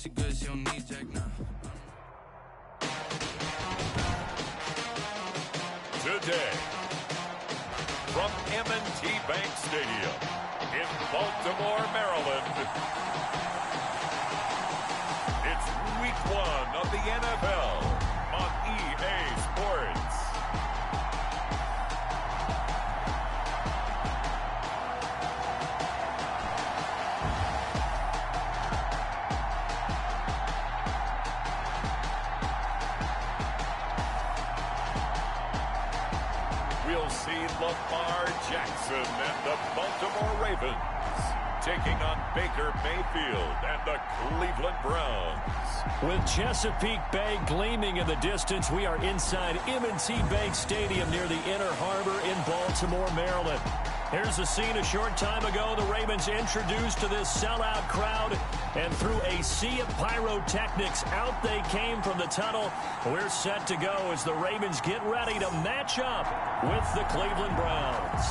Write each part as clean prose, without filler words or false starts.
pussy good, she don't need Jack now. Today, from M&T Bank Stadium in Baltimore, Maryland, it's Week 1 of the NFL on EA Sports. We'll see Lamar Jackson and the Baltimore Ravens taking on Baker Mayfield and the Cleveland Browns. With Chesapeake Bay gleaming in the distance, we are inside M&T Bank Stadium near the Inner Harbor in Baltimore, Maryland. Here's a scene a short time ago. The Ravens introduced to this sellout crowd, and through a sea of pyrotechnics, out they came from the tunnel. We're set to go as the Ravens get ready to match up with the Cleveland Browns.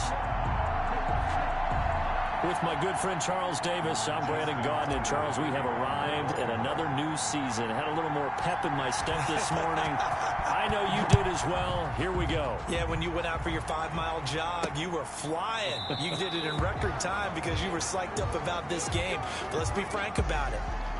With my good friend Charles Davis, I'm Brandon Gaudin. And Charles, we have arrived at another new season. Had a little more pep in my step this morning. I know you did as well. Here we go. Yeah, when you went out for your 5-mile jog, you were flying. You did it in record time because you were psyched up about this game. But let's be frank about it.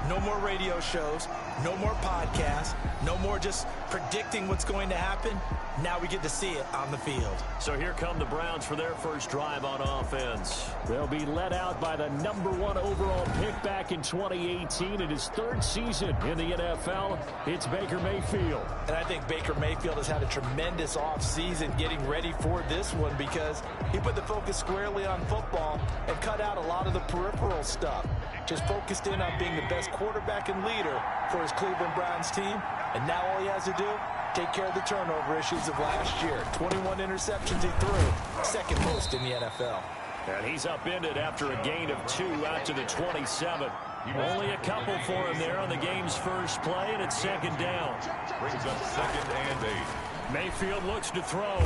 No more radio shows, no more podcasts, no more just predicting what's going to happen. Now we get to see it on the field. So here come the Browns for their first drive on offense. They'll be led out by the #1 overall pick back in 2018 in his third season in the NFL. It's Baker Mayfield. And I think Baker Mayfield has had a tremendous offseason getting ready for this one because he put the focus squarely on football and cut out a lot of the peripheral stuff. Just focused in on being the best quarterback and leader for his Cleveland Browns team. And now all he has to do, take care of the turnover issues of last year. 21 interceptions he threw, second most in the NFL. And he's upended after a gain of 2 out to the 27. Only a couple for him there on the game's first play, and it's second down. Brings up 2nd and 8. Mayfield looks to throw.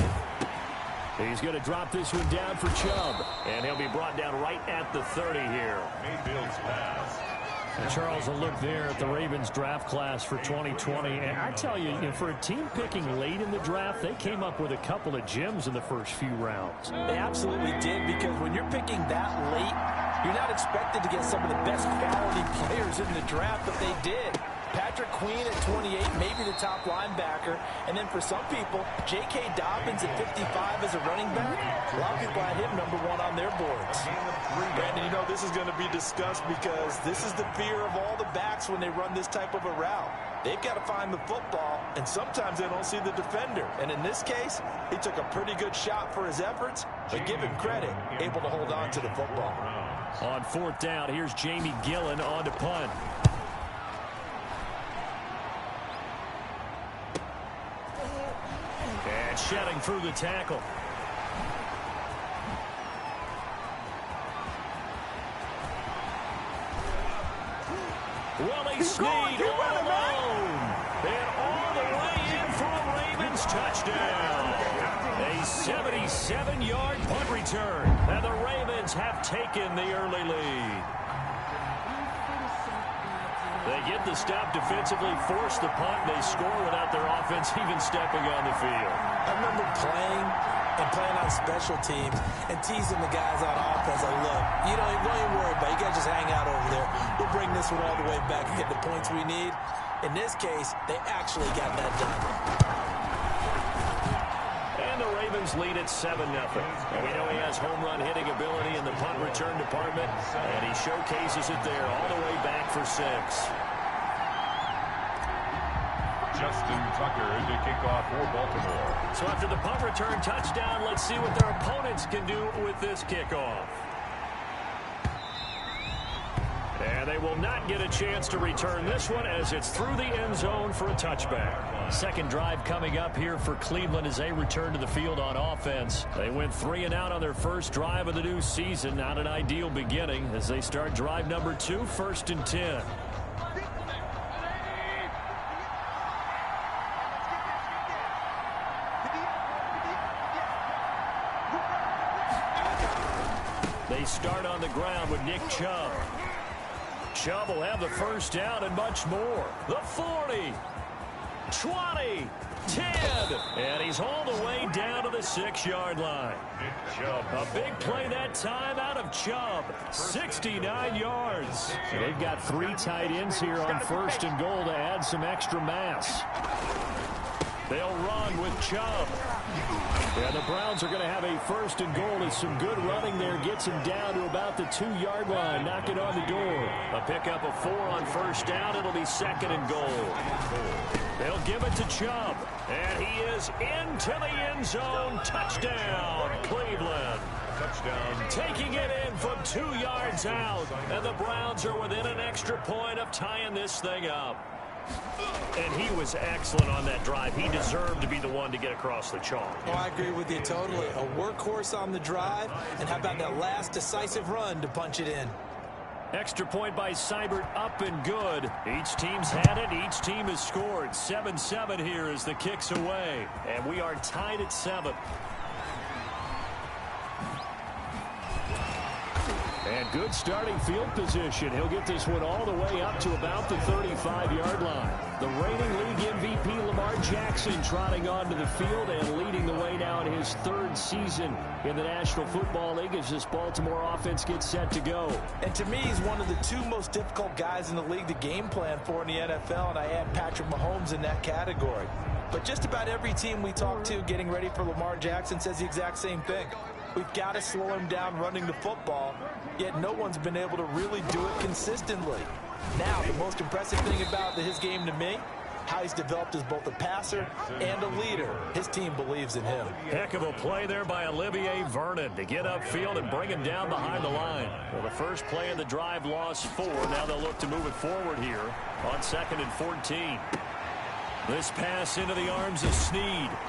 He's going to drop this one down for Chubb, and he'll be brought down right at the 30 here. Mayfield's pass. And Charles, a look there at the Ravens draft class for 2020. And I tell you, for a team picking late in the draft, they came up with a couple of gems in the first few rounds. They absolutely did, because when you're picking that late, you're not expected to get some of the best quality players in the draft, but they did. Patrick Queen at 28, maybe the top linebacker. And then for some people, J.K. Dobbins at 55 as a running back. A lot of people had him #1 on their boards. Brandon, you know this is going to be discussed because this is the fear of all the backs when they run this type of a route. They've got to find the football, and sometimes they don't see the defender. And in this case, he took a pretty good shot for his efforts, but give him credit, able to hold on to the football. On 4th down, here's Jamie Gillen on to punt. And shedding through the tackle. Willie Snead all alone. And all the way in for a Ravens touchdown. A 77-yard punt return. And the Ravens have taken the early lead. They get the stop defensively, force the punt, and they score without their offense even stepping on the field. I remember playing on special teams and teasing the guys on offense. Like, look, don't even worry about it. You guys just hang out over there. We'll bring this one all the way back and get the points we need. In this case, they actually got that done. And the Ravens lead at 7-0. And we know he has home run hitting ability in the punt return department, and he showcases it there all the way back for 6. Justin Tucker to kick off for Baltimore. So after the punt return touchdown, let's see what their opponents can do with this kickoff. And they will not get a chance to return this one as it's through the end zone for a touchback. Second drive coming up here for Cleveland as they return to the field on offense. They went 3 and out on their first drive of the new season. Not an ideal beginning as they start drive number 2, 1st and 10. They start on the ground with Nick Chubb. Chubb will have the first down and much more. The 40, 20, 10, and he's hauled away down to the 6-yard line. A big play that time out of Chubb, 69 yards. They've got 3 tight ends here on 1st and goal to add some extra mass. They'll run with Chubb. Yeah, the Browns are going to have a 1st and goal as some good running there gets him down to about the 2-yard line, knocking on the door. A pickup of 4 on 1st down. It'll be 2nd and goal. They'll give it to Chubb, and he is into the end zone. Touchdown, Cleveland. Touchdown. Taking it in from 2 yards out, and the Browns are within an extra point of tying this thing up. And he was excellent on that drive. He deserved to be the one to get across the chalk. Oh, I agree with you totally. A workhorse on the drive, and how about that last decisive run to punch it in? Extra point by Seibert, up and good. Each team's had it. Each team has scored. 7-7 here as the kick's away. And we are tied at 7. And good starting field position. He'll get this one all the way up to about the 35-yard line. The reigning league MVP Lamar Jackson trotting onto the field and leading the way now in his 3rd season in the National Football League as this Baltimore offense gets set to go. And to me, he's one of the 2 most difficult guys in the league to game plan for in the NFL, and I add Patrick Mahomes in that category. But just about every team we talk to getting ready for Lamar Jackson says the exact same thing. We've got to slow him down running the football, yet no one's been able to really do it consistently. Now, the most impressive thing about his game to me, how he's developed as both a passer and a leader. His team believes in him. Heck of a play there by Olivier Vernon to get upfield and bring him down behind the line. Well, the first play of the drive lost 4. Now they'll look to move it forward here on 2nd and 14. This pass into the arms of Snead.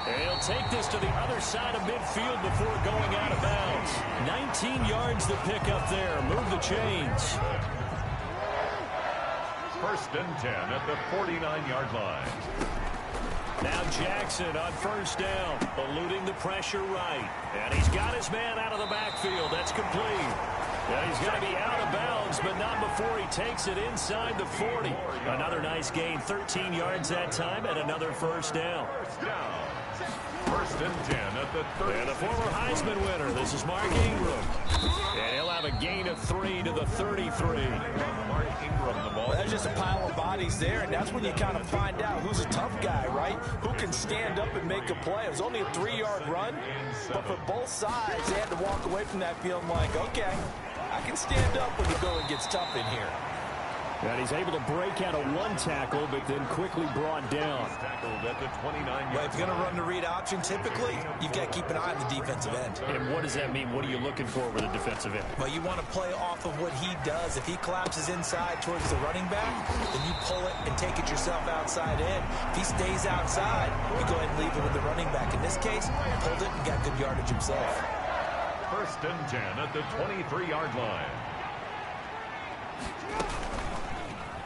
And he'll take this to the other side of midfield before going out of bounds. 19 yards the pick up there. Move the chains. 1st and 10 at the 49-yard line. Now Jackson on 1st down, eluding the pressure right. And he's got his man out of the backfield. That's complete. Yeah, he's going to be out of bounds, but not before he takes it inside the 40. Another nice gain, 13 yards that time, and another 1st down. 1st and 10 at the 30. And the former Heisman winner, this is Mark Ingram. And he'll have a gain of 3 to the 33. Mark Ingram, the ball. Well, there's just a pile of bodies there, and that's when you kind of find out who's a tough guy, right? Who can stand up and make a play. It was only a 3-yard run, but for both sides, they had to walk away from that feeling like, okay, I can stand up when the going gets tough in here. And he's able to break out a 1 tackle, but then quickly brought down. Tackled at the 29-yard Well, if you're going to run the read option, typically, you've got to keep an eye on the defensive end. And what does that mean? What are you looking for with a defensive end? Well, you want to play off of what he does. If he collapses inside towards the running back, then you pull it and take it yourself outside in. If he stays outside, you go ahead and leave it with the running back. In this case, pulled it and got good yardage himself. 1st and 10 at the 23-yard line.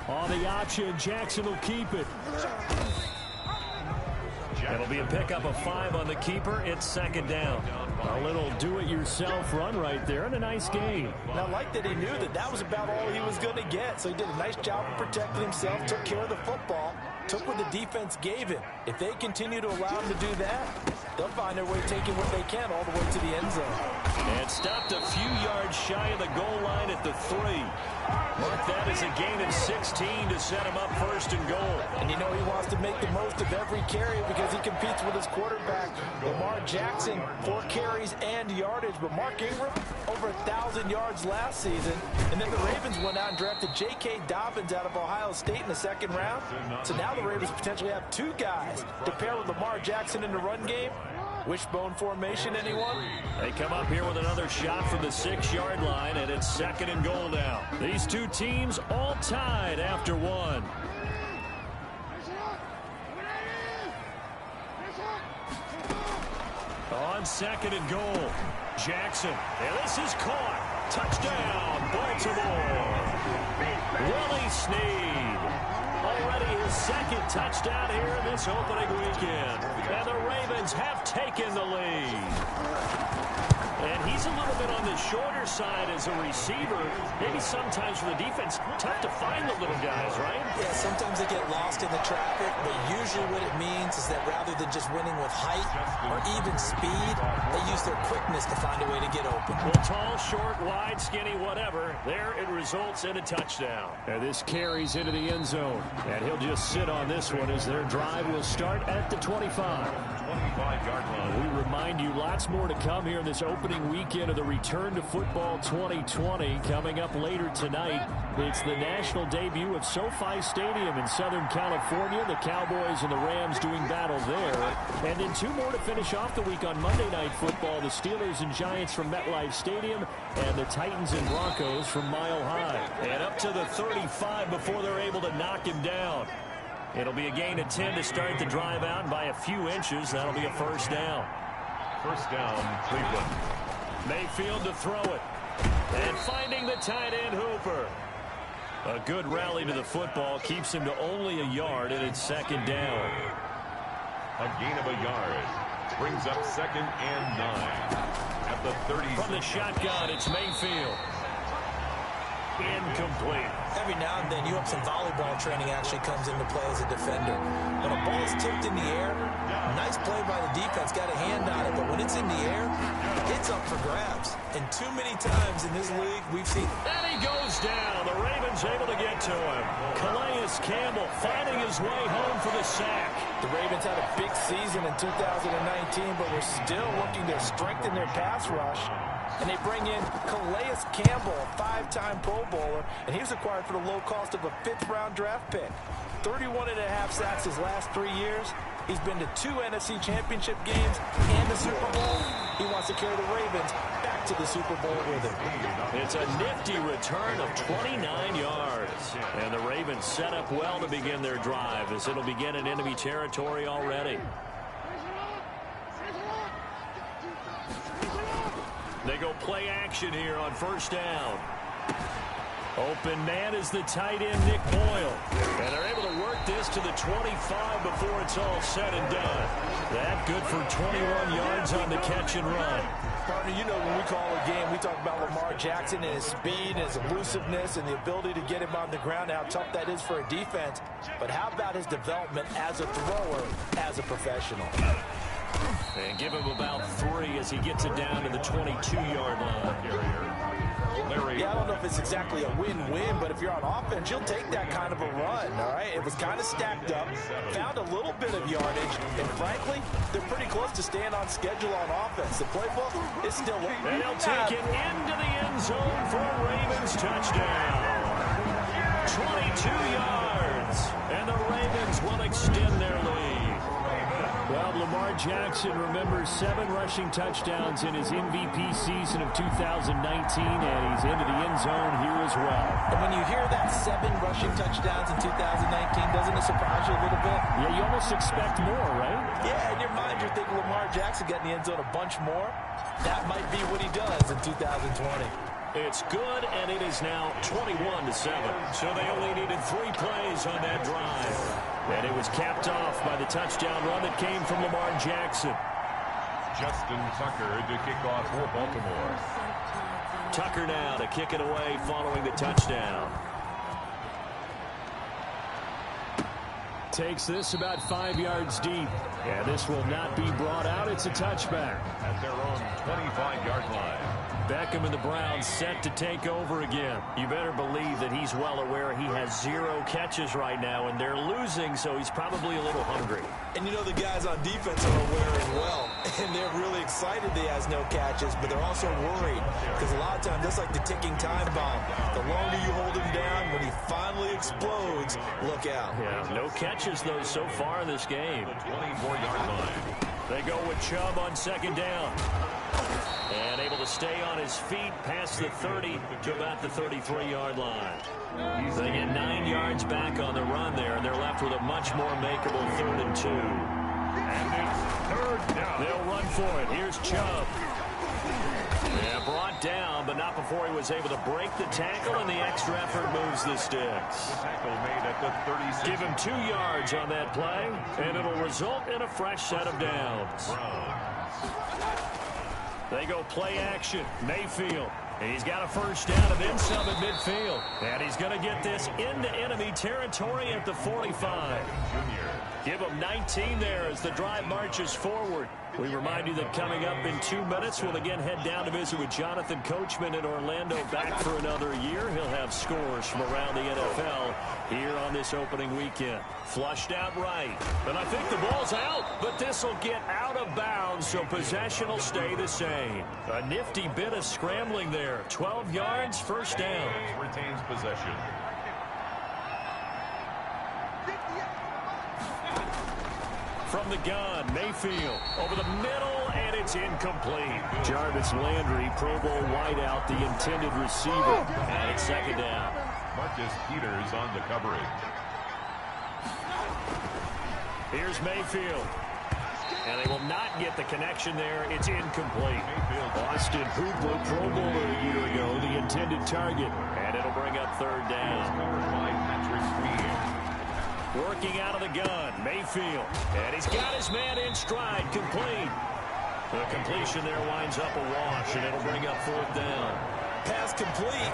On the option, Jackson will keep it. It'll be a pickup of 5 on the keeper. It's 2nd down. A little do-it-yourself run right there and a nice gain. And I like that he knew that that was about all he was going to get. So he did a nice job of protecting himself, took care of the football, took what the defense gave him. If they continue to allow him to do that, they'll find their way taking what they can all the way to the end zone. And stopped a few yards shy of the goal line at the 3. Mark that as a gain of 16 to set him up 1st and goal. And you know he wants to make the most of every carry because he competes with his quarterback, Lamar Jackson, 4 carries and yardage. But Mark Ingram, over 1,000 yards last season. And then the Ravens went out and drafted J.K. Dobbins out of Ohio State in the 2nd round. So now the Ravens potentially have 2 guys to pair with Lamar Jackson in the run game. Wishbone formation, anyone? They come up here with another shot from the 6-yard line, and it's 2nd and goal now. These 2 teams all tied after 1. On 2nd and goal, Jackson. And this is caught. Touchdown, Baltimore. Willie Snead. Already his second touchdown here in this opening weekend. And the Ravens have taken the lead. And he's a little bit on the shorter side as a receiver. Maybe sometimes for the defense, tough to find the little guys, right? Yeah, sometimes they get lost in the traffic, but usually what it means is that rather than just winning with height or even speed, they use their quickness to find a way to get open. Well, tall, short, wide, skinny, whatever. There it results in a touchdown. And this carries into the end zone. And he'll just sit on this one as their drive will start at the 25. 25-yard line. We remind you lots more to come here in this opening weekend of the Return to Football 2020. Coming up later tonight, it's the national debut of SoFi Stadium in Southern California. The Cowboys and the Rams doing battle there. And then two more to finish off the week on Monday Night Football. The Steelers and Giants from MetLife Stadium and the Titans and Broncos from Mile High. And up to the 35 before they're able to knock him down. It'll be a gain of 10 to start the drive out by a few inches. That'll be a first down. First down, Cleveland. Mayfield to throw it. And finding the tight end Hooper. A good rally to the football keeps him to only a yard, and it's second down. A gain of a yard. Brings up 2nd and 9. At the 30. From the shotgun, it's Mayfield. Incomplete. Every now and then, you have some volleyball training actually comes into play as a defender. When a ball is tipped in the air, nice play by the defense, got a hand on it, but when it's in the air, it's up for grabs. And too many times in this league, we've seen... And he goes down. The Ravens able to get to him. Calais Campbell finding his way home for the sack. The Ravens had a big season in 2019, but we're still looking to strengthen their pass rush. And they bring in Calais Campbell, a 5-time Pro Bowler, and he was acquired for the low cost of a 5th-round draft pick. 31.5 sacks his last 3 years. He's been to 2 NFC Championship games and the Super Bowl. He wants to carry the Ravens back to the Super Bowl with him. It's a nifty return of 29 yards. And the Ravens set up well to begin their drive as it'll begin in enemy territory already. They go play action here on first down. Open man is the tight end, Nick Boyle. And they're able to work this to the 25 before it's all said and done. That good for 21 yards on the catch and run. Partner, you know when we call a game, we talk about Lamar Jackson and his speed and his elusiveness and the ability to get him on the ground, how tough that is for a defense. But how about his development as a thrower, as a professional? And give him about 3 as he gets it down to the 22-yard line. Yeah, I don't know if it's exactly a win-win, but if you're on offense, you'll take that kind of a run, all right? It was kind of stacked up, found a little bit of yardage, and frankly, they're pretty close to staying on schedule on offense. The playbook is still working. And they'll take it into the end zone for a Ravens touchdown. 22 yards, and the Ravens will extend their lead. Well, Lamar Jackson remembers 7 rushing touchdowns in his MVP season of 2019, and he's into the end zone here as well. And when you hear that 7 rushing touchdowns in 2019, doesn't it surprise you a little bit? Yeah, you almost expect more, right? Yeah, in your mind, you're thinking Lamar Jackson got in the end zone a bunch more. That might be what he does in 2020. It's good, and it is now 21-7. So they only needed 3 plays on that drive. And it was capped off by the touchdown run that came from Lamar Jackson. Justin Tucker to kick off for Baltimore. Tucker now to kick it away following the touchdown. Takes this about 5 yards deep. And this will not be brought out. It's a touchback. At their own 25-yard line. Beckham and the Browns set to take over again. You better believe that he's well aware he has 0 catches right now, and they're losing, so he's probably a little hungry. And you know the guys on defense are aware as well, and they're really excited that he has no catches, but they're also worried because a lot of times that's like the ticking time bomb. The longer you hold him down, when he finally explodes, look out. Yeah, no catches, though, so far in this game. 24-yard line. They go with Chubb on second down. And able to stay on his feet past the 30 to about the 33-yard line. They get 9 yards back on the run there, and they're left with a much more makeable 3rd and 2. And it's 3rd down. They'll run for it. Here's Chubb. Yeah, brought down, but not before he was able to break the tackle, and the extra effort moves the sticks. The tackle made at the 36. Give him 2 yards on that play, and it'll result in a fresh set of downs. They go play action. Mayfield. He's got a first down and then some at midfield. And he's going to get this into enemy territory at the 45. Give him 19 there as the drive marches forward. We remind you that coming up in 2 minutes, we'll again head down to visit with Jonathan Coachman in Orlando, back for another year. He'll have scores from around the NFL here on this opening weekend. Flushed out right. And I think the ball's out, but this will get out of bounds, so possession will stay the same. A nifty bit of scrambling there. 12 yards, first down. Retains possession. From the gun, Mayfield over the middle, and it's incomplete. Jarvis Landry, Pro Bowl wideout, the intended receiver. And it's second down. Marcus Peters on the coverage. Here's Mayfield. And they will not get the connection there. It's incomplete. Austin Hooper, Pro Bowler a year ago, the intended target. And it'll bring up third down. Covered by Patrick Queen. Working out of the gun, Mayfield. And he's got his man in stride, complete. The completion there winds up a wash, and it'll bring up fourth down. Pass complete,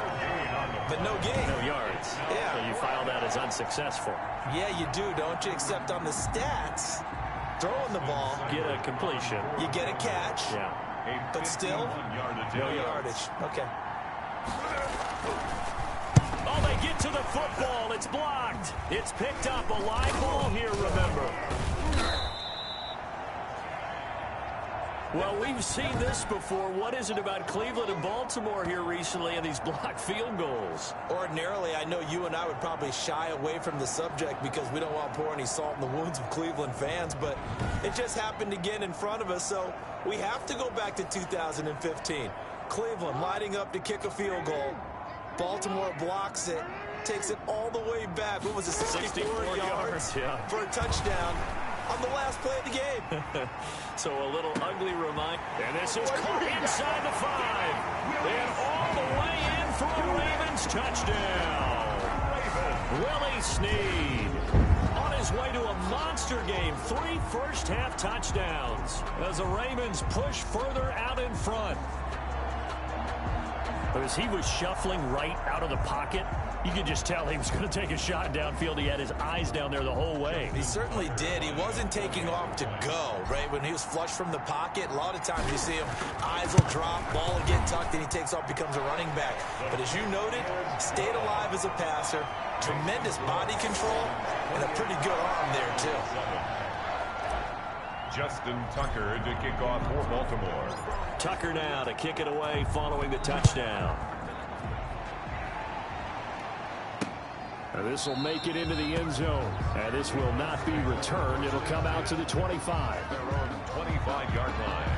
but no gain. No yards. Yeah. So you file that as unsuccessful. Yeah, you do, don't you? Except on the stats, throwing the ball, Get a completion. you get a catch, Yeah. but still, no yardage. Okay. Oh, they get to the football. It's blocked. It's picked up. A live ball here, remember. Well, we've seen this before. What is it about Cleveland and Baltimore here recently and these blocked field goals? Ordinarily, I know you and I would probably shy away from the subject because we don't want to pour any salt in the wounds of Cleveland fans, but it just happened again in front of us, so we have to go back to 2015. Cleveland lining up to kick a field goal. Baltimore blocks it, takes it all the way back. What was it, 64 yards for a touchdown on the last play of the game. So a little ugly reminder. And this is caught inside the 5. And all the way in for a Ravens touchdown. Willie Snead on his way to a monster game. 3 first-half touchdowns as the Ravens push further out in front. But as he was shuffling right out of the pocket, you could just tell he was going to take a shot downfield. He had his eyes down there the whole way. He certainly did. He wasn't taking off to go, right? When he was flushed from the pocket, a lot of times you see him, eyes will drop, ball will get tucked, and he takes off, becomes a running back. But as you noted, stayed alive as a passer, tremendous body control, and a pretty good arm there, too. Justin Tucker to kick off for Baltimore. Tucker now to kick it away following the touchdown. This will make it into the end zone. And this will not be returned. It'll come out to the 25. Their own 25-yard line.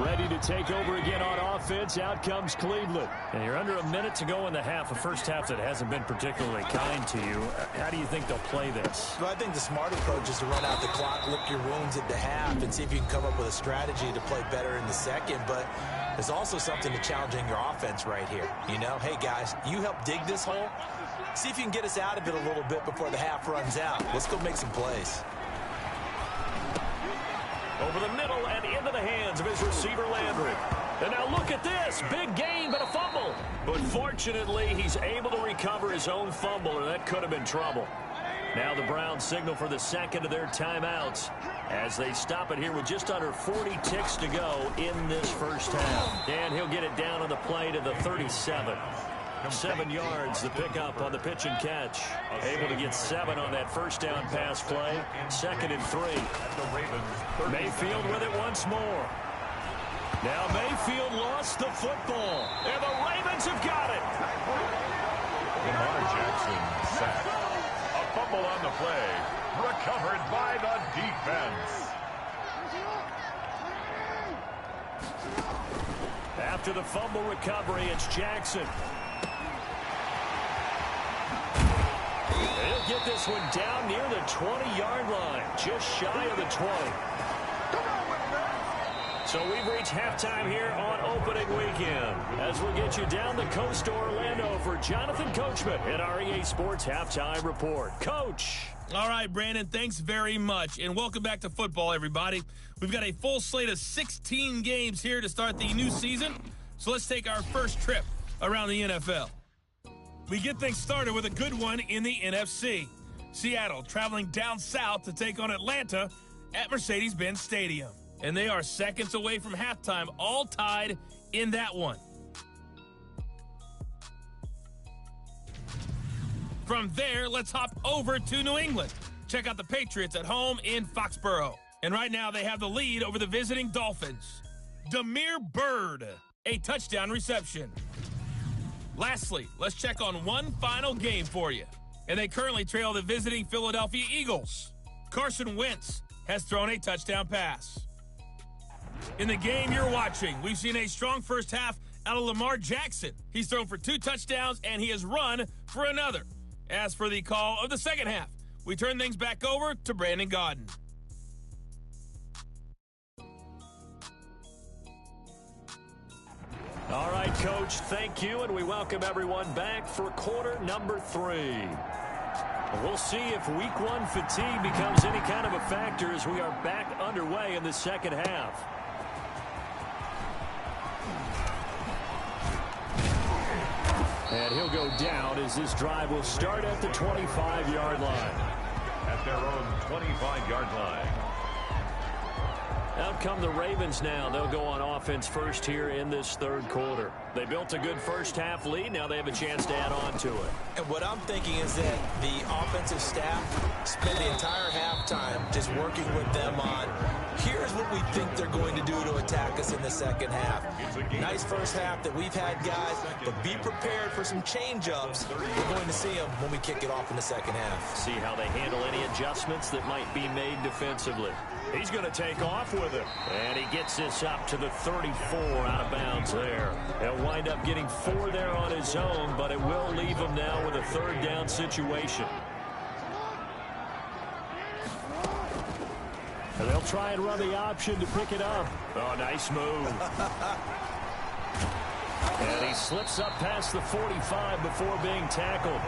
Ready to take over again on offense. Out comes Cleveland. And you're under a minute to go in the half. A first half that hasn't been particularly kind to you. How do you think they'll play this? Well, I think the smart approach is to run out the clock, lick your wounds at the half, and see if you can come up with a strategy to play better in the second. But there's also something to challenging your offense right here. You know, hey, guys, you help dig this hole. See if you can get us out of it a little bit before the half runs out. Let's go make some plays. Over the middle and into the hands of his receiver, Landry. And now look at this. Big gain, but a fumble. But fortunately, he's able to recover his own fumble, or that could have been trouble. Now the Browns signal for the second of their timeouts as they stop it here with just under 40 ticks to go in this first half. And he'll get it down on the play to the 37. 7 yards the pickup on the pitch and catch. Able to get 7 on that first down pass play. 2nd and 3. Mayfield with it once more. Now Mayfield lost the football. And the Ravens have got it. Lamar Jackson sacked. A fumble on the play. Recovered by the defense. After the fumble recovery, it's Jackson. He'll get this one down near the 20-yard line, just shy of the 20. So we've reached halftime here on opening weekend as we'll get you down the coast to Orlando for Jonathan Coachman at our EA Sports Halftime Report. Coach. All right, Brandon, thanks very much, and welcome back to football, everybody. We've got a full slate of 16 games here to start the new season, so let's take our first trip around the NFL. We get things started with a good one in the NFC. Seattle traveling down south to take on Atlanta at Mercedes-Benz Stadium. And they are seconds away from halftime, all tied in that one. From there, let's hop over to New England. Check out the Patriots at home in Foxborough. And right now, they have the lead over the visiting Dolphins. Damiere Byrd, a touchdown reception. Lastly, let's check on one final game for you. And they currently trail the visiting Philadelphia Eagles. Carson Wentz has thrown a touchdown pass. In the game you're watching, we've seen a strong first half out of Lamar Jackson. He's thrown for 2 touchdowns, and he has run for another. As for the call of the second half, we turn things back over to Brandon Gaudin. All right, Coach, thank you, and we welcome everyone back for quarter number 3. We'll see if week 1 fatigue becomes any kind of a factor as we are back underway in the second half. And he'll go down as this drive will start at the 25-yard line. At their own 25-yard line. Out come the Ravens now. They'll go on offense first here in this third quarter. They built a good first-half lead. Now they have a chance to add on to it. And what I'm thinking is that the offensive staff spent the entire halftime just working with them on, here's what we think they're going to do to attack us in the second half. Nice first half that we've had, guys, but be prepared for some change-ups. We're going to see them when we kick it off in the second half. See how they handle any adjustments that might be made defensively. He's going to take off with it. And he gets this up to the 34 out of bounds there. He'll wind up getting 4 there on his own, but it will leave him now with a third down situation. And they'll try and run the option to pick it up. Oh, nice move. And he slips up past the 45 before being tackled.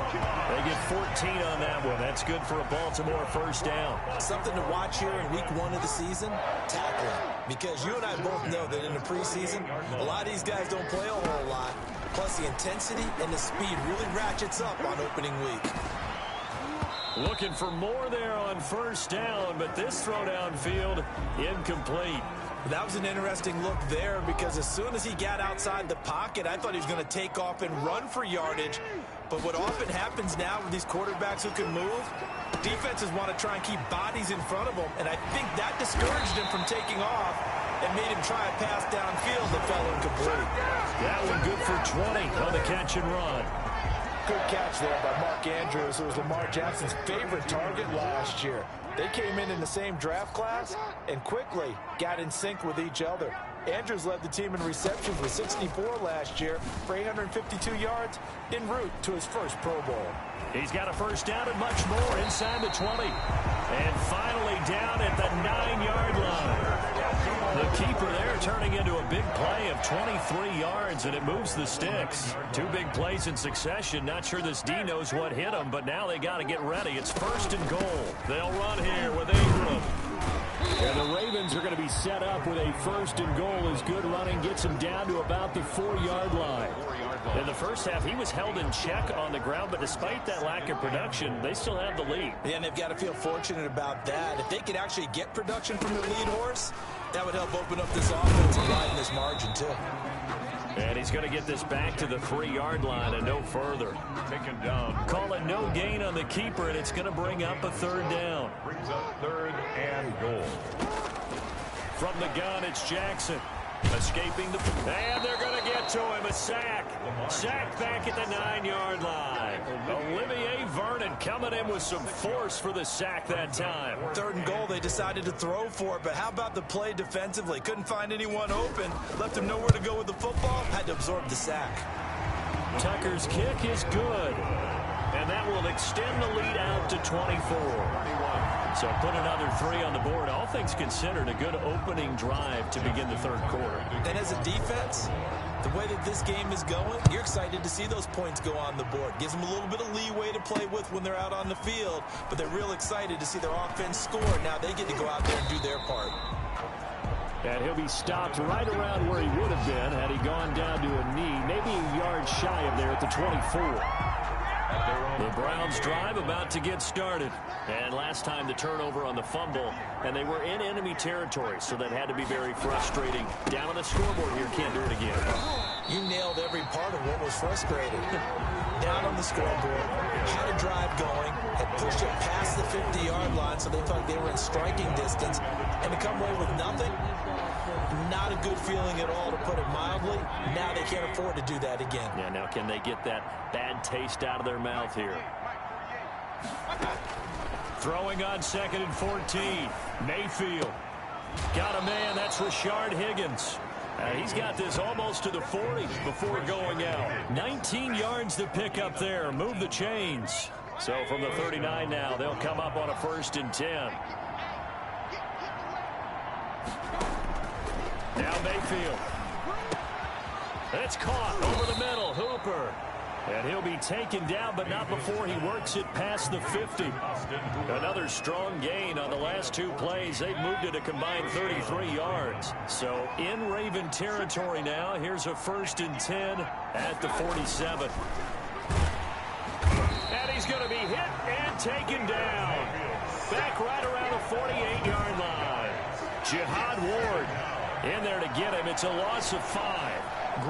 They get 14 on that one. That's good for a Baltimore first down. Something to watch here in week 1 of the season, tackling. Because you and I both know that in the preseason, a lot of these guys don't play a whole lot. Plus the intensity and the speed really ratchets up on opening week. Looking for more there on first down, but this throw downfield incomplete. That was an interesting look there because as soon as he got outside the pocket, I thought he was going to take off and run for yardage. But what often happens now with these quarterbacks who can move, defenses want to try and keep bodies in front of them, and I think that discouraged him from taking off and made him try a pass downfield that fell incomplete. That one good for 20 on the catch and run. Good catch there by Mark Andrews, who was Lamar Jackson's favorite target last year. They came in the same draft class and quickly got in sync with each other. Andrews led the team in receptions with 64 last year for 852 yards en route to his first Pro Bowl. He's got a first down and much more inside the 20. And finally down at the 9-yard line. The keeper there turning into a big play of 23 yards, and it moves the sticks. 2 big plays in succession. Not sure this D knows what hit him, but now they got to get ready. It's first and goal. They'll run here with Ingram. And the Ravens are going to be set up with a first and goal as good running gets him down to about the 4-yard line. In the first half, he was held in check on the ground, but despite that lack of production, they still have the lead. Yeah, and they've got to feel fortunate about that. If they could actually get production from their lead horse, that would help open up this offense and widen this margin, too. And he's going to get this back to the 3-yard line and no further. Taken down. Call it no gain on the keeper, and it's going to bring up a third down. Brings up 3rd and goal. From the gun, it's Jackson. Escaping the... And they're going to get to him. A sack. Sack back at the 9-yard line. Olivier Vernon coming in with some force for the sack that time. 3rd and goal, they decided to throw for it, but how about the play defensively? Couldn't find anyone open. Left him nowhere to go with the football. Had to absorb the sack. Tucker's kick is good. And that will extend the lead out to 24. So put another 3 on the board. All things considered, a good opening drive to begin the third quarter. And as a defense, the way that this game is going, you're excited to see those points go on the board. Gives them a little bit of leeway to play with when they're out on the field, but they're real excited to see their offense score. Now they get to go out there and do their part. And he'll be stopped right around where he would have been had he gone down to a knee, maybe a yard shy of there at the 24. The Browns drive about to get started. And last time the turnover on the fumble, and they were in enemy territory, so that had to be very frustrating. Down on the scoreboard here, can't do it again. You nailed every part of what was frustrating. Down on the scoreboard, had a drive going, had pushed it past the 50-yard line, so they thought they were in striking distance, and to come away with nothing, not a good feeling at all, to put it mildly. Now they can't afford to do that again. Yeah, now can they get that bad taste out of their mouth here? Throwing on 2nd and 14. Mayfield. Got a man, that's Rashard Higgins. He's got this almost to the 40 before going out. 19 yards to pick up there. Move the chains. So from the 39 now, they'll come up on a 1st and 10. Now Mayfield. It's caught over the middle. Hooper. And he'll be taken down, but not before he works it past the 50. Another strong gain on the last 2 plays. They've moved it a combined 33 yards. So in Raven territory now. Here's a 1st and 10 at the 47. And he's going to be hit and taken down. Back right around the 48-yard line. Jihad Ward in there to get him. It's a loss of 5.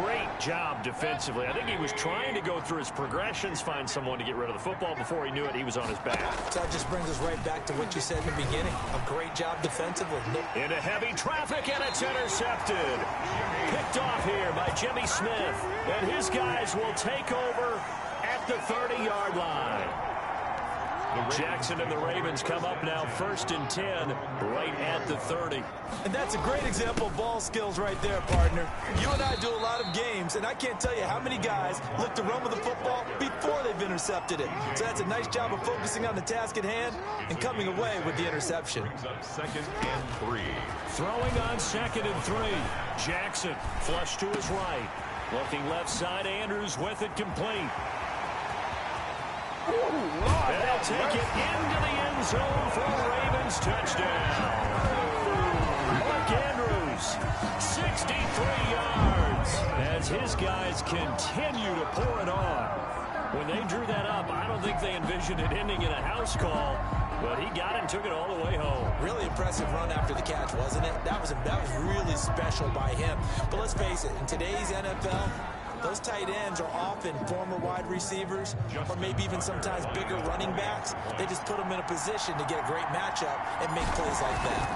Great job defensively. I think he was trying to go through his progressions, find someone to get rid of the football. Before he knew it, he was on his back. So that just brings us right back to what you said in the beginning. A great job defensively. Into heavy traffic, and it's intercepted. Picked off here by Jimmy Smith. And his guys will take over at the 30-yard line. Jackson and the Ravens come up now 1st and 10 right at the 30. And that's a great example of ball skills right there, partner. You and I do a lot of games, and I can't tell you how many guys look to run with the football before they've intercepted it. So that's a nice job of focusing on the task at hand and coming away with the interception. 2nd and 3. Throwing on 2nd and 3. Jackson flush to his right. Looking left side, Andrews with it complete. And they'll take it into the end zone for a Ravens touchdown. Mark Andrews, 63 yards, as his guys continue to pour it on. When they drew that up, I don't think they envisioned it ending in a house call, but he got it and took it all the way home. Really impressive run after the catch, wasn't it? That was really special by him. But let's face it, in today's NFL, those tight ends are often former wide receivers or maybe even sometimes bigger running backs. They just put them in a position to get a great matchup and make plays like that.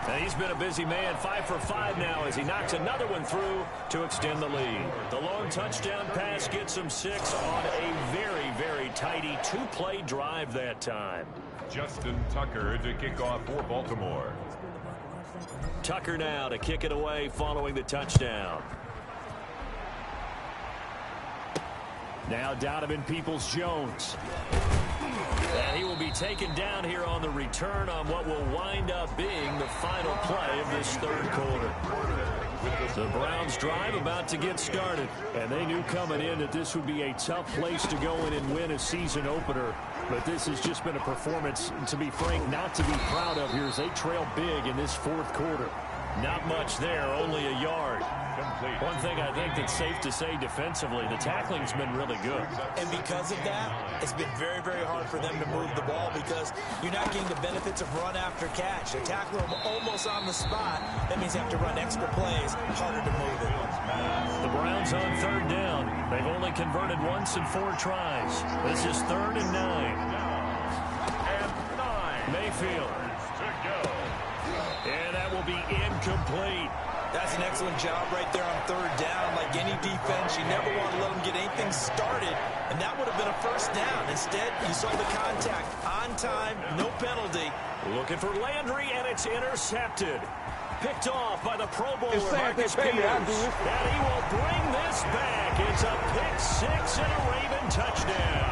And he's been a busy man, 5 for 5 now as he knocks another one through to extend the lead. The long touchdown pass gets him 6 on a very, very tidy 2-play drive that time. Justin Tucker to kick off for Baltimore. Tucker now to kick it away following the touchdown. Now Donovan Peoples-Jones. And he will be taken down here on the return on what will wind up being the final play of this third quarter. The Browns drive about to get started. And they knew coming in that this would be a tough place to go in and win a season opener. But this has just been a performance, to be frank, not to be proud of here as they trail big in this fourth quarter. Not much there, only a yard. One thing I think that's safe to say defensively, the tackling's been really good. And because of that, it's been very, very hard for them to move the ball because you're not getting the benefits of run after catch. They tackle them almost on the spot. That means you have to run extra plays, harder to move it. The Browns on 3rd down. They've only converted once in 4 tries. This is 3rd and 9. Mayfield. And that will be incomplete. That's an excellent job right there on 3rd down. Like any defense, you never want to let them get anything started, and that would have been a 1st down. Instead, you saw the contact on time, no penalty. Looking for Landry, and it's intercepted. Picked off by the Pro Bowler, Marcus Peters. And he will bring this back. It's a pick 6 and a Raven touchdown.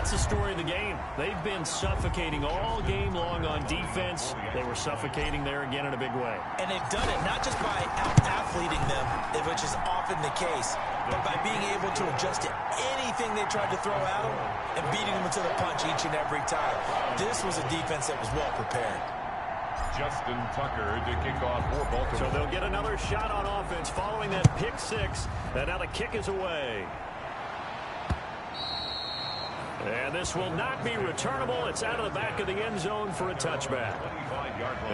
That's the story of the game. They've been suffocating all game long on defense. They were suffocating there again in a big way. And they've done it not just by out-athleting them, which is often the case, but by being able to adjust to anything they tried to throw at them and beating them to the punch each and every time. This was a defense that was well prepared. Justin Tucker to kick off for Baltimore. So they'll get another shot on offense following that pick six. And now the kick is away. And this will not be returnable. It's out of the back of the end zone for a touchback.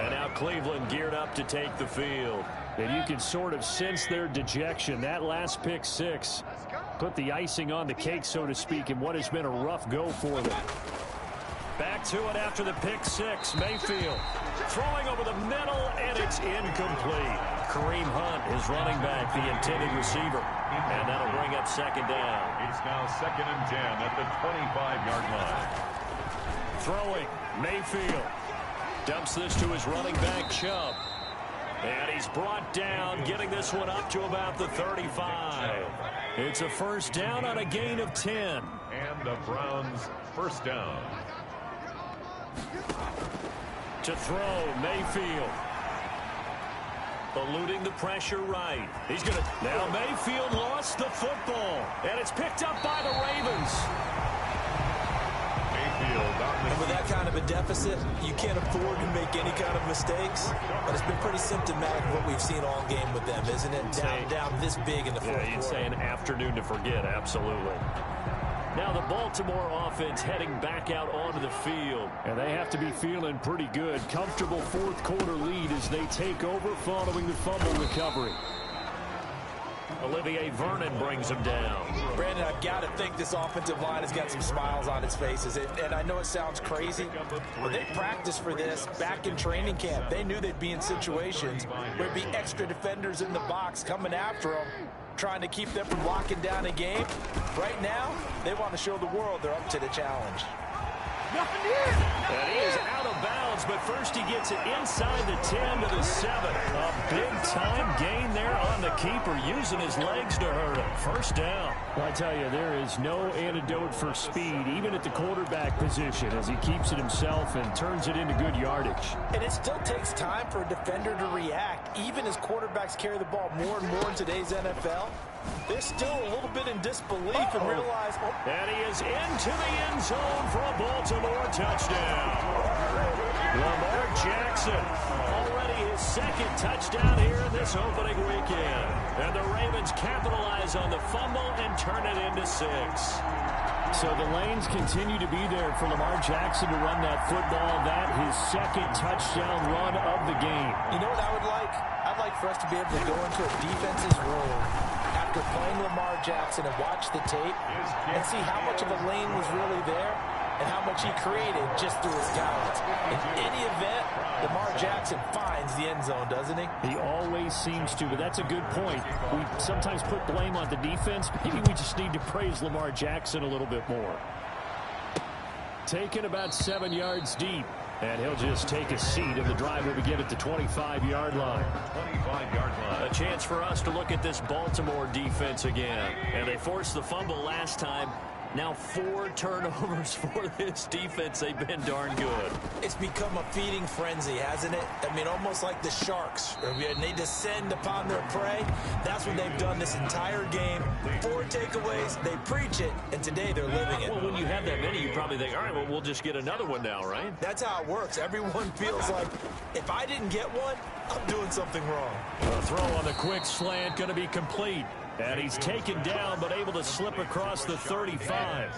And now Cleveland geared up to take the field. And you can sort of sense their dejection. That last pick six put the icing on the cake, so to speak, in what has been a rough go for them. Back to it after the pick six. Mayfield throwing over the middle, and it's incomplete. Kareem Hunt is running back, the intended receiver. And that'll bring up second down. It's now 2nd and 10 at the 25-yard line. Throwing, Mayfield. Dumps this to his running back, Chubb. And he's brought down, getting this one up to about the 35. It's a first down on a gain of 10. And the Browns first down. To throw, Mayfield. Eluding the pressure right. He's going to... Now Mayfield lost the football. And it's picked up by the Ravens. Mayfield on the... And with that kind of a deficit, you can't afford to make any kind of mistakes. But it's been pretty symptomatic of what we've seen all game with them, isn't it? Down this big in the fourth quarter. You'd say an afternoon to forget, absolutely. Now the Baltimore offense heading back out onto the field. And they have to be feeling pretty good. Comfortable fourth quarter lead as they take over following the fumble recovery. Olivier Vernon brings him down. Brandon, I've got to think this offensive line has got some smiles on its faces. And I know it sounds crazy, but they practiced for this back in training camp. They knew they'd be in situations where there'd be extra defenders in the box coming after them, trying to keep them from locking down a game. Right now, they want to show the world they're up to the challenge. And he is out of bounds, but first he gets it inside the 10 to the 7. A big-time gain there on the keeper, using his legs to hurt him. First down. Well, I tell you, there is no antidote for speed, even at the quarterback position, as he keeps it himself and turns it into good yardage. And it still takes time for a defender to react, even as quarterbacks carry the ball more and more in today's NFL. They're still a little bit in disbelief and realize... And he is into the end zone for a Baltimore touchdown. Lamar Jackson, already his second touchdown here in this opening weekend. And the Ravens capitalize on the fumble and turn it into 6. So the lanes continue to be there for Lamar Jackson to run that football. That his second touchdown run of the game. You know what I would like? I'd like for us to be able to go into a defense's room after playing Lamar Jackson and watch the tape and see how much of a lane was really there and how much he created just through his talent. In any event, Lamar Jackson finds the end zone, doesn't he? He always seems to, but that's a good point. We sometimes put blame on the defense. Maybe we just need to praise Lamar Jackson a little bit more. Taken about 7 yards deep. And he'll just take a seat, and the drive will begin at the 25-yard line. 25-yard line. A chance for us to look at this Baltimore defense again. And they forced the fumble last time. Now 4 turnovers for this defense. They've been darn good. It's become a feeding frenzy, hasn't it? I mean, almost like the sharks. And they descend upon their prey. That's what they've done this entire game. 4 takeaways, they preach it, and today they're living it. Well, when you have that many, you probably think, all right, well, we'll just get another one now, right? That's how it works. Everyone feels like, if I didn't get one, I'm doing something wrong. The throw on the quick slant going to be complete. And he's taken down, but able to slip across the 35.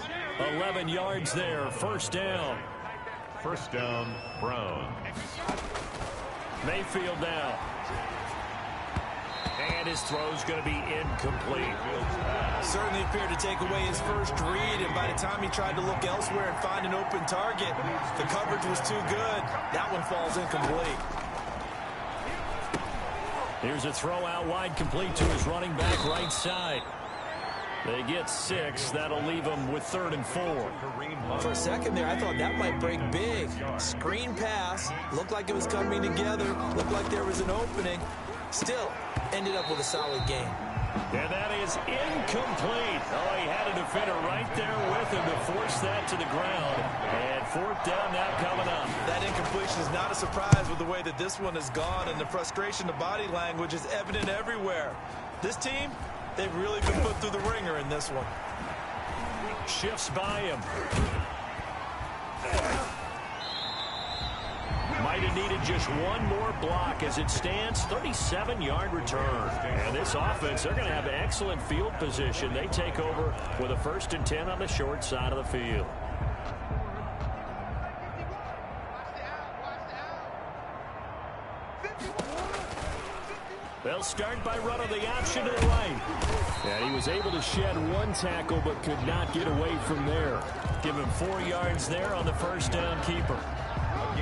11 yards there. First down. First down, Browns. Mayfield now. And his throw's going to be incomplete. Certainly appeared to take away his first read, and by the time he tried to look elsewhere and find an open target, the coverage was too good. That one falls incomplete. Here's a throw out wide, complete to his running back right side. They get 6. That'll leave them with 3rd and 4. For a second there, I thought that might break big. Screen pass. Looked like it was coming together. Looked like there was an opening. Still, ended up with a solid game. And that is incomplete. Oh, he had a defender right there with him to force that to the ground. And fourth down now coming up. That incompletion is not a surprise with the way that this one has gone, and the frustration, the body language is evident everywhere. This team, they've really been put through the ringer in this one. Shifts by him. Might have needed just one more block. As it stands, 37-yard return. And this offense, they're going to have excellent field position. They take over with a 1st and 10 on the short side of the field. They'll start by running the option to the right. And he was able to shed one tackle but could not get away from there. Give him 4 yards there on the first down keeper.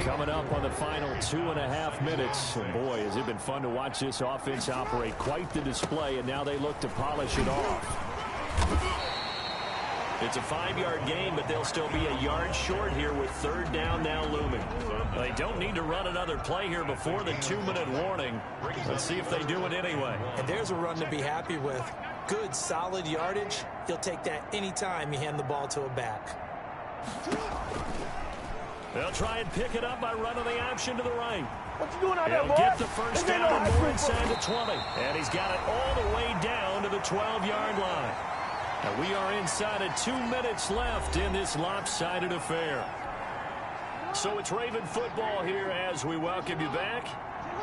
Coming up on the final 2.5 minutes. And boy, has it been fun to watch this offense operate. Quite the display, and now they look to polish it off. It's a 5-yard gain, but they'll still be a yard short here with 3rd down now looming. They don't need to run another play here before the 2-minute warning. Let's see if they do it anyway. And there's a run to be happy with. Good, solid yardage. He'll take that anytime you hand the ball to a back. They'll try and pick it up by running the option to the right. What you doing out there, boy? He'll get the first down and more inside the 20. And he's got it all the way down to the 12-yard line. And we are inside of 2 minutes left in this lopsided affair. So it's Raven football here as we welcome you back.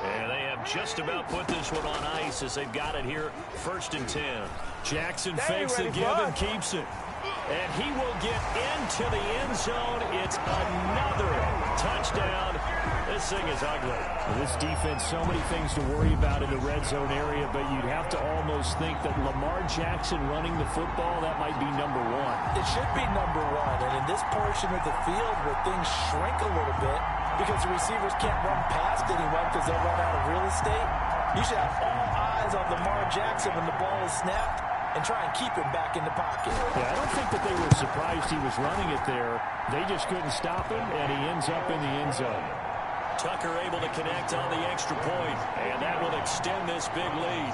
And they have just about put this one on ice as they've got it here, 1st and 10. Jackson fakes the give and keeps it. And he will get into the end zone. It's another touchdown. This thing is ugly. This defense, so many things to worry about in the red zone area, but you'd have to almost think that Lamar Jackson running the football, that might be number one. It should be number one. And in this portion of the field where things shrink a little bit because the receivers can't run past anyone because they'll run out of real estate, you should have all eyes on Lamar Jackson when the ball is snapped and try and keep him back in the pocket. Yeah, I don't think that they were surprised he was running it there. They just couldn't stop him, and he ends up in the end zone. Tucker able to connect on the extra point, and that will extend this big lead.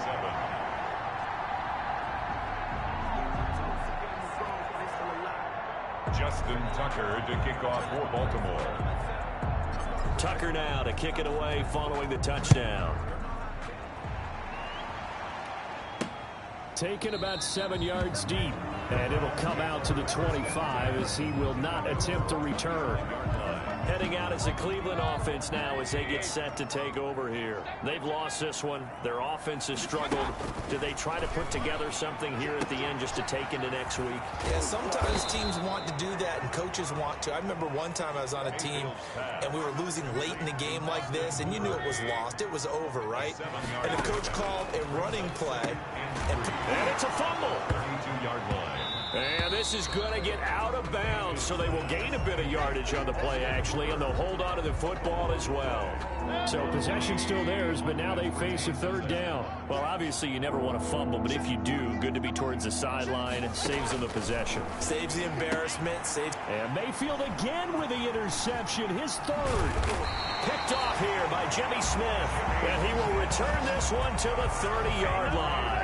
Justin Tucker to kick off for Baltimore. Tucker now to kick it away following the touchdown. Taken about 7 yards deep, and it'll come out to the 25 as he will not attempt to return. Heading out as the Cleveland offense now as they get set to take over here. They've lost this one. Their offense has struggled. Do they try to put together something here at the end just to take into next week? Yeah, sometimes teams want to do that and coaches want to. I remember one time I was on a team and we were losing late in the game like this, and you knew it was lost. It was over, right? And the coach called a running play. And it's a fumble. 32-yard line. And this is going to get out of bounds, so they will gain a bit of yardage on the play, actually, and they'll hold on to the football as well. So possession still theirs, but now they face a 3rd down. Well, obviously, you never want to fumble, but if you do, good to be towards the sideline. It saves them the possession. Saves the embarrassment. Saves. And Mayfield again with the interception, his 3rd. Picked off here by Jimmy Smith, and he will return this one to the 30-yard line.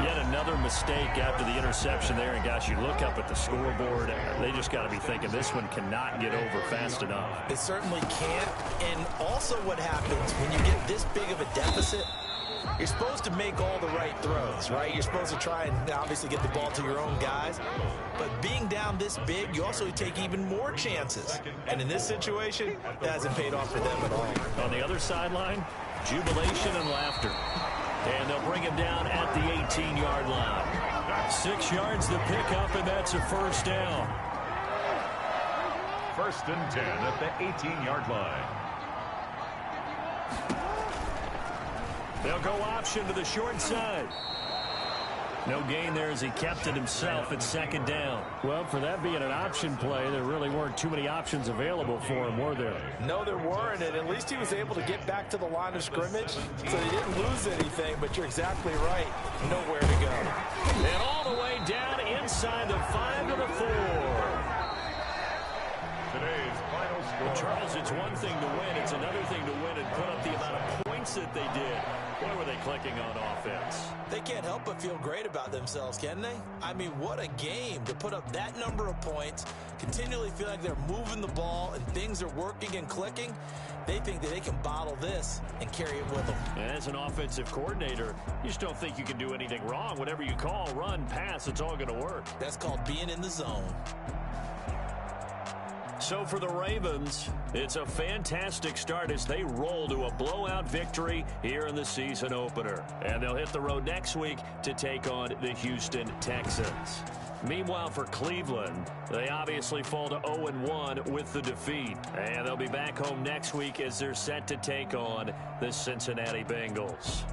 Yet another mistake after the interception there, and gosh, you look up at the scoreboard, they just got to be thinking this one cannot get over fast enough. It certainly can't. And also what happens when you get this big of a deficit, you're supposed to make all the right throws, right? You're supposed to try and obviously get the ball to your own guys. But being down this big, you also take even more chances. And in this situation, that hasn't paid off for them at all. On the other sideline, jubilation and laughter. And they'll bring him down at the 18-yard line. 6 yards to pick up, and that's a 1st down. 1st and 10 at the 18-yard line. They'll go option to the short side. No gain there as he kept it himself at 2nd down. Well, for that being an option play, there really weren't too many options available for him, were there? No, there weren't, and at least he was able to get back to the line of scrimmage, so he didn't lose anything, but you're exactly right. Nowhere to go. And all the way down inside the 5 to the 4. Today's final score. Charles, it's one thing to win. It's another thing to win and put up the amount of points points that they did. Boy, were they clicking on offense. They can't help but feel great about themselves, can they? I mean, what a game to put up that number of points, continually feel like they're moving the ball and things are working and clicking. They think that they can bottle this and carry it with them. As an offensive coordinator, you just don't think you can do anything wrong. Whatever you call, run, pass, it's all going to work. That's called being in the zone. So for the Ravens, it's a fantastic start as they roll to a blowout victory here in the season opener. And they'll hit the road next week to take on the Houston Texans. Meanwhile, for Cleveland, they obviously fall to 0-1 with the defeat. And they'll be back home next week as they're set to take on the Cincinnati Bengals.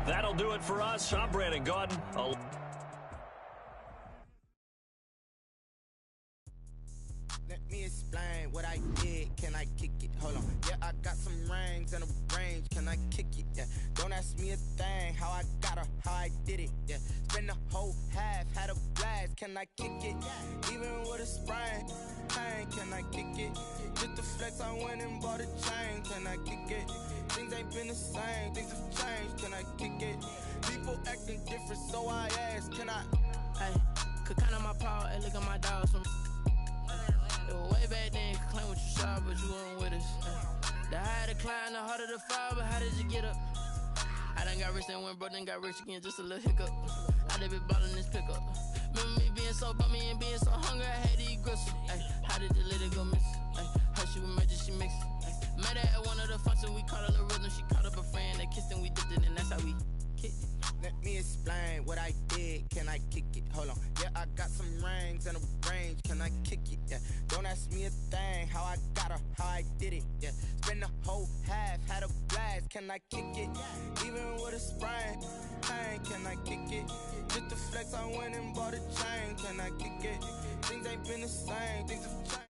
That'll do it for us. I'm Brandon Gaudin. Let me explain what I did. Can I kick it? Hold on. Yeah, I got some rings and a range. Can I kick it? Yeah. Don't ask me a thing. How I got her, how I did it. Yeah. Spend the whole half, had a blast. Can I kick it? Even with a sprain. Pain, can I kick it? Just the flex, I went and bought a chain. Can I kick it? Things ain't been the same. Things have changed. Can I kick it? People acting different, so I ask. Can I? Hey, could count on my power and look at my dogs from. Way back then, you could claim what you saw, but you weren't with us. The higher the climb, the harder the fall, but how did you get up? I done got rich and went broke, then got rich again, just a little hiccup. I done been ballin' this pickup. Remember me being so bummy and being so hungry, I had to eat gristle. Ay, how did you let it go miss? Ay, her she was magic, she mixed. Met her at one of the functions, we caught her the rhythm, she caught up a friend, they kissed and we dipped it, and that's how we kicked it. Let me explain what I did. Can I kick it? Hold on. Yeah, I got some rings and a range. Can I kick it? Yeah. Don't ask me a thing. How I got her, how I did it. Yeah. Spend the whole half, had a blast. Can I kick it? Even with a sprain. Pain, can I kick it? Just the flex, I went and bought a chain. Can I kick it? Things ain't been the same. Things have changed.